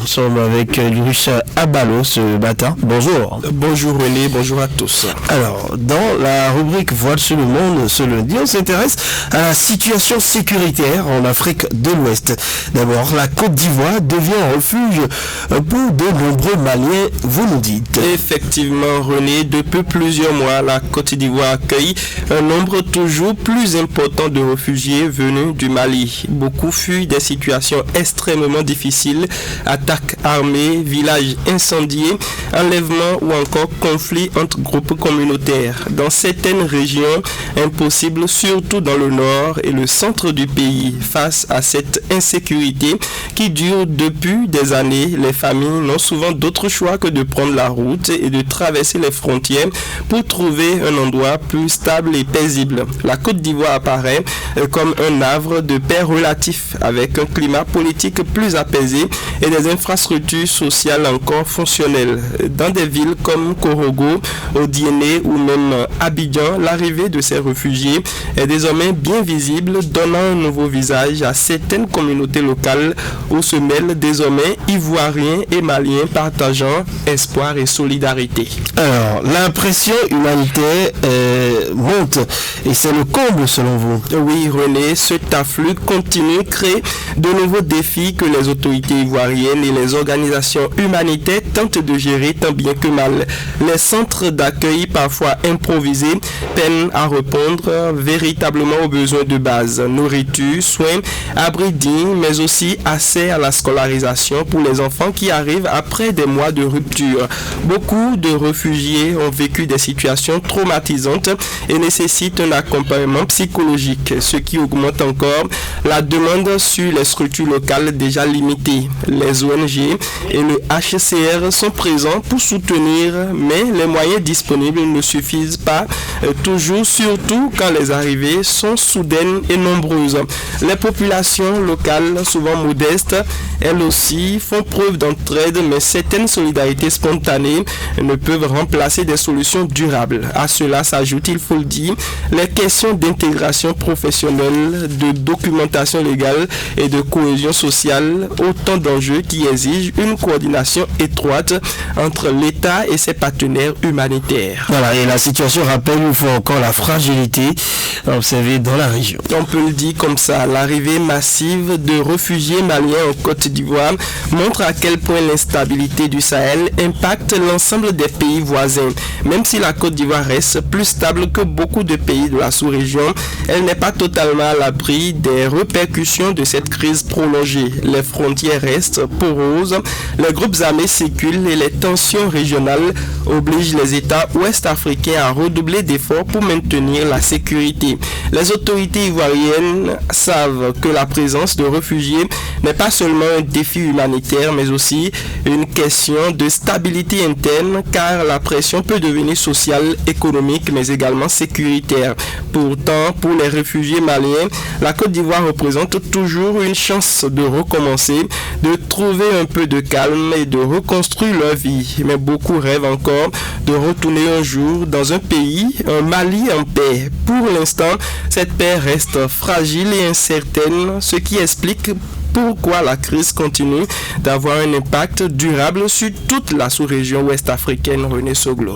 Nous sommes avec Yurusha Abalo ce matin. Bonjour. Bonjour René, bonjour à tous. Alors, dans la rubrique Voile sur le monde ce lundi, on s'intéresse à la situation sécuritaire en Afrique de l'Ouest. D'abord, la Côte d'Ivoire devient un refuge pour de nombreux Maliens, vous nous dites. Effectivement René, depuis plusieurs mois, la Côte d'Ivoire accueille un nombre toujours plus important de réfugiés venus du Mali. Beaucoup fuient des situations extrêmement difficiles, attaques armées, villages incendiés, enlèvements ou encore conflits entre groupes communautaires. Dans certaines régions, impossible, surtout dans le nord et le centre du pays. Face à cette insécurité qui dure depuis des années, les familles n'ont souvent d'autre choix que de prendre la route et de traverser les frontières pour trouver un endroit plus stable et paisible. La Côte d'Ivoire apparaît comme un havre de paix relatif, avec un climat politique plus apaisé et des infrastructures sociales encore fonctionnelles. Dans des villes comme Korogo, Odiéné ou même Abidjan, l'arrivée de ces réfugiés est désormais bien visible, donnant un nouveau visage à certaines communautés locales où se mêlent désormais Ivoiriens et Maliens partageant espoir et solidarité. Alors, l'impression humanitaire monte et c'est le comble selon vous. Oui René, cet afflux continue crée de nouveaux défis que les autorités ivoiriennes et les organisations humanitaires tentent de gérer tant bien que mal. Les centres d'accueil, parfois improvisés, peinent à répondre véritablement aux besoins de base. Nourriture, soins, abris dignes, mais aussi accès à la scolarisation pour les enfants qui arrivent après des mois de rupture. Beaucoup de réfugiés ont vécu des situations traumatisantes et nécessitent un accompagnement psychologique, ce qui augmente encore la demande sur les structures locales déjà limitées. Les ONG et le HCR sont présents pour soutenir, mais les moyens disponibles ne suffisent pas toujours, surtout quand les arrivées sont soudaines et nombreuses. Les populations locales, souvent modestes, elles aussi font preuve d'entraide, mais certaines solidarités spontanées ne peuvent remplacer des solutions durables. À cela s'ajoute, il faut le dire, les questions d'intégration professionnelle, de documentation légale et de cohésion sociale, autant d'enjeux qui exigent une coordination étroite entre l'État et ses partenaires humanitaires. Voilà, et la situation rappelle une fois encore la fragilité observée dans la région. On peut le dire comme ça, l'arrivée massive de réfugiés maliens en Côte d'Ivoire montre à quel point l'instabilité du Sahel impacte l'ensemble des pays voisins. Même si la Côte d'Ivoire reste plus stable que beaucoup de pays de la sous-région, elle n'est pas totalement à l'abri des répercussions de cette crise prolongée. Les frontières restent poreuses, les groupes armés circulent et les tensions régionales obligent les États ouest-africains à redoubler d'efforts pour maintenir la sécurité. Les autorités ivoiriennes savent que la présence de réfugiés n'est pas seulement un défi humanitaire, mais aussi une question de stabilité interne, car la pression peut devenir sociale, économique, mais également sécuritaire. Pourtant, pour les réfugiés maliens, la Côte d'Ivoire représente toujours une chance de recommencer, de trouver un peu de calme et de reconstruire leur vie. Mais beaucoup rêvent encore de retourner un jour dans un pays, un Mali en paix. Pour l'instant, cette paix reste fragile et incertaine, ce qui explique pourquoi la crise continue d'avoir un impact durable sur toute la sous-région ouest-africaine. René Soglo.